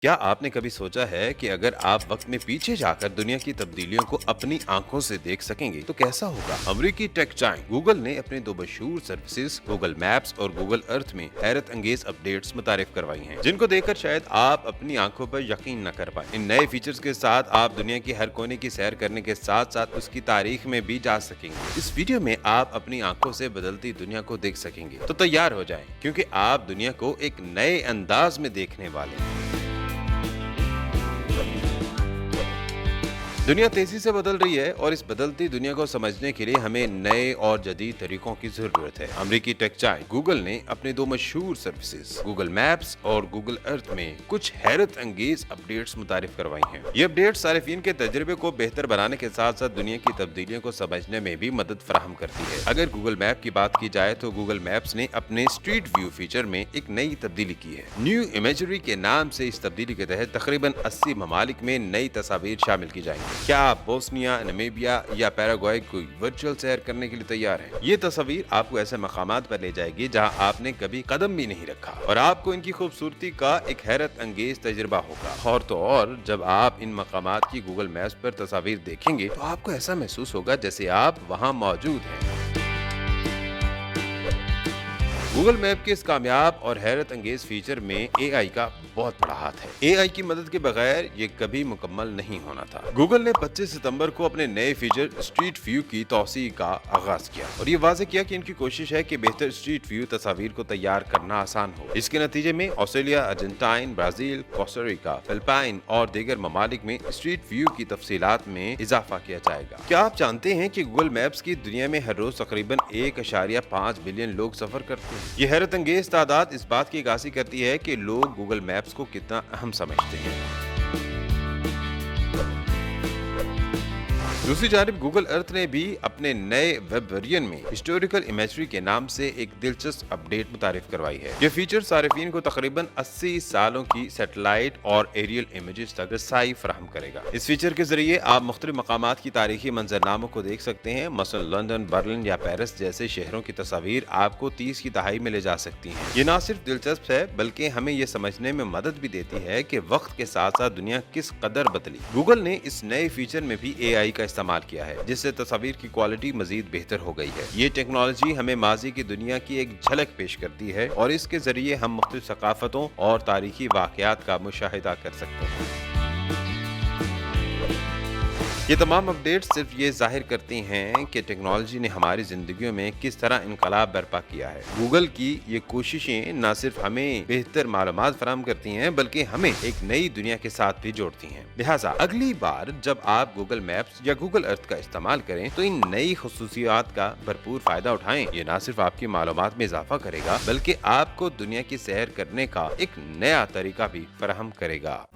क्या आपने कभी सोचा है कि अगर आप वक्त में पीछे जाकर दुनिया की तब्दीलियों को अपनी आंखों से देख सकेंगे तो कैसा होगा? अमेरिकी टेक जायंट गूगल ने अपने दो मशहूर सर्विसेज गूगल मैप्स और गूगल अर्थ में हैरत अंगेज अपडेट्स मुतारिफ करवाई हैं, जिनको देखकर शायद आप अपनी आंखों पर यकीन न कर पाए। इन नए फीचर्स के साथ आप दुनिया की हर कोने की सैर करने के साथ साथ उसकी तारीख में भी जा सकेंगे। इस वीडियो में आप अपनी आंखों से बदलती दुनिया को देख सकेंगे, तो तैयार हो जाएं, क्योंकि आप दुनिया को एक नए अंदाज में देखने वाले हैं। दुनिया तेजी से बदल रही है और इस बदलती दुनिया को समझने के लिए हमें नए और जदीद तरीकों की जरूरत है। अमेरिकी टेक जायंट गूगल ने अपने दो मशहूर सर्विसेज गूगल मैप्स और गूगल अर्थ में कुछ हैरत अंगेज अपडेट्स मुतारिफ करवाई हैं। ये अपडेट सारिफिन के तजुर्बे को बेहतर बनाने के साथ साथ दुनिया की तब्दीलियों को समझने में भी मदद फराहम करती है। अगर गूगल मैप की बात की जाए तो गूगल मैप्स ने अपने स्ट्रीट व्यू फीचर में एक नई तब्दीली की है। न्यू इमेजरी के नाम से इस तब्दीली के तहत तकरीबन 80 ममालिक में नई तस्वीर शामिल की जाएंगी। क्या आप बोस्निया, नामीबिया या पैराग्वे को वर्चुअल सैर करने के लिए तैयार हैं? ये तस्वीर आपको ऐसे मकामात पर ले जाएगी जहां आपने कभी कदम भी नहीं रखा और आपको इनकी खूबसूरती का एक हैरत अंगेज तजुर्बा होगा। और तो और जब आप इन मकामात की गूगल मैप्स पर तस्वीर देखेंगे तो आपको ऐसा महसूस होगा जैसे आप वहां मौजूद हैं। गूगल मैप के इस कामयाब और हैरत अंगेज फीचर में एआई का बहुत बड़ा हाथ है। एआई की मदद के बगैर ये कभी मुकम्मल नहीं होना था। गूगल ने 25 सितंबर को अपने नए फीचर स्ट्रीट व्यू की तौसी का आगाज किया और ये वाज़ेह किया कि इनकी कोशिश है कि बेहतर स्ट्रीट व्यू तस्वीर को तैयार करना आसान हो। इसके नतीजे में Australia, Argentine, Brazil, Costa Rica, Philippine और दीगर ममालिक में स्ट्रीट व्यू की तफसीलात में इजाफा किया जाएगा। क्या आप जानते हैं कि गूगल मैप्स की दुनिया में हर रोज तकरीबन 1.5 बिलियन लोग सफर करते हैं? ये हैरत अंगेज तादाद इस बात की अक्कासी करती है कि लोग गूगल मैप्स को कितना अहम समझते हैं। दूसरी जानिब गूगल अर्थ ने भी अपने नए वेब वेरिएंट में हिस्टोरिकल इमेजरी के नाम से एक दिलचस्प अपडेट मुतारिफ करवाई है। यह फीचर सारिफिन को तकरीबन 80 सालों की सैटेलाइट और एरियल इमेजेस तक रसाई फराहम करेगा। इस फीचर के जरिए आप मुख्तलिफ मकामात की तारीखी मंजरनामों को देख सकते हैं। मसलन लंदन, बर्लिन या पेरिस जैसे शहरों की तस्वीर आपको 30 की दहाई में ले जा सकती हैं। ये ना सिर्फ दिलचस्प है बल्कि हमें ये समझने में मदद भी देती है कि वक्त के साथ साथ दुनिया किस कदर बदली। गूगल ने इस नए फीचर में भी एआई का इस्तेमाल किया है, जिससे तस्वीर की क्वालिटी मजीद बेहतर हो गई है। ये टेक्नोलॉजी हमें माजी की दुनिया की एक झलक पेश करती है और इसके जरिए हम मुख्तलिफ सकाफतों और तारीखी वाकयात का मुशाहिदा कर सकते हैं। ये तमाम अपडेट्स सिर्फ ये जाहिर करती हैं कि टेक्नोलॉजी ने हमारी जिंदगियों में किस तरह इनकलाब बर्पा किया है। गूगल की ये कोशिशें न सिर्फ हमें बेहतर मालूमात फराहम करती हैं बल्कि हमें एक नई दुनिया के साथ भी जोड़ती हैं। लिहाजा अगली बार जब आप गूगल मैप्स या गूगल अर्थ का इस्तेमाल करें तो इन नई खुसूसियात का भरपूर फायदा उठाएं। ये न सिर्फ आपकी मालूमात में इजाफा करेगा बल्कि आपको दुनिया की सैर करने का एक नया तरीका भी फराहम करेगा।